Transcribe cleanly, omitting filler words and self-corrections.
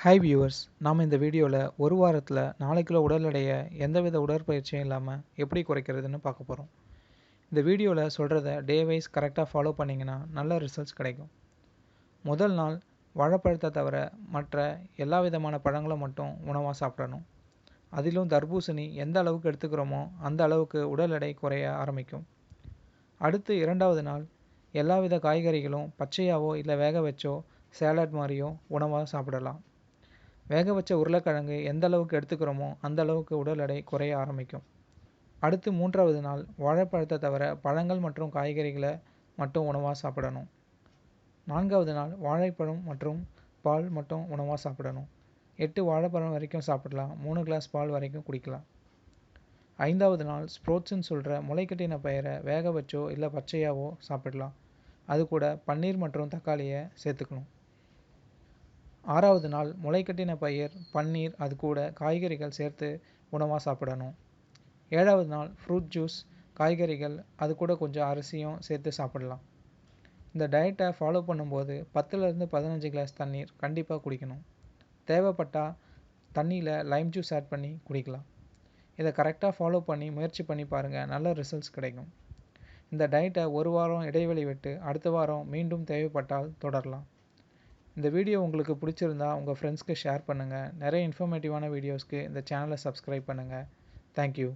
Hi viewers, நாம் இந்த வீடியோவில் ஒரு வாரத்தில் 4 கிலோ உடல் எடையை எந்தவித உடற்பயிற்சியும் இல்லாமல் எப்படி குறைக்கிறதுன்னு பார்க்க போகிறோம். இந்த வீடியோவில் சொல்கிறத டே வைஸ் கரெக்டாக ஃபாலோ பண்ணிங்கன்னா நல்ல ரிசல்ட்ஸ் கிடைக்கும். முதல் நாள் வாழைப்பழத்தை தவிர மற்ற எல்லா விதமான பழங்களும் மட்டும் உணவாக சாப்பிடணும். அதிலும் தர்பூசணி எந்த அளவுக்கு எடுத்துக்கிறோமோ அந்த அளவுக்கு உடல் எடை குறைய ஆரம்பிக்கும். அடுத்து 2வது நாள் எல்லா வித காய்கறிகளும் பச்சையாவோ இல்லை வேக வச்சோ சேலட் மாதிரியோ உணவாக சாப்பிடலாம். வேக வச்ச உருளைக்கிழங்கு எந்த அளவுக்கு எடுத்துக்கிறோமோ அந்த அளவுக்கு உடல் எடை குறைய ஆரம்பிக்கும். அடுத்து 3வது நாள் வாழைப்பழத்தை தவிர பழங்கள் மற்றும் காய்கறிகளை மட்டும் உணவாக சாப்பிடணும். 4வது நாள் வாழைப்பழம் மற்றும் பால் மட்டும் உணவாக சாப்பிடணும். 8 வாழைப்பழம் வரைக்கும் சாப்பிடலாம். 3 கிளாஸ் பால் வரைக்கும் குடிக்கலாம். 5வது நாள் ஸ்ப்ரோட்ஸ்ன்னு சொல்கிற முளைக்கட்டின பயிரை வேக வச்சோ இல்லை பச்சையாவோ சாப்பிடலாம். அது கூட பன்னீர் மற்றும் தக்காளியை சேர்த்துக்கணும். 6வது நாள் முளைக்கட்டின பயிர், பன்னீர், அது கூட காய்கறிகள் சேர்த்து உணவாக சாப்பிடணும். 7வது நாள் ஃப்ரூட் ஜூஸ், காய்கறிகள், அது கூட கொஞ்சம் அரிசியும் சேர்த்து சாப்பிடலாம். இந்த டயட்டை ஃபாலோ பண்ணும்போது 10லேருந்து 15 கிளாஸ் தண்ணீர் கண்டிப்பாக குடிக்கணும். தேவைப்பட்டால் தண்ணியில் லைம் ஜூஸ் ஆட் பண்ணி குடிக்கலாம். இதை கரெக்டாக ஃபாலோ பண்ணி முயற்சி பண்ணி பாருங்கள், நல்ல ரிசல்ட்ஸ் கிடைக்கும். இந்த டயட்டை ஒரு வாரம் இடைவெளி விட்டு அடுத்த வாரம் மீண்டும் தேவைப்பட்டால் தொடரலாம். இந்த வீடியோ உங்களுக்கு பிடிச்சிருந்தா உங்கள் ஃப்ரெண்ட்ஸ்க்கு ஷேர் பண்ணுங்கள். நிறைய இன்ஃபர்மேட்டிவான வீடியோஸ்க்கு இந்த சேனலை சப்ஸ்கிரைப் பண்ணுங்கள். தேங்க்யூ.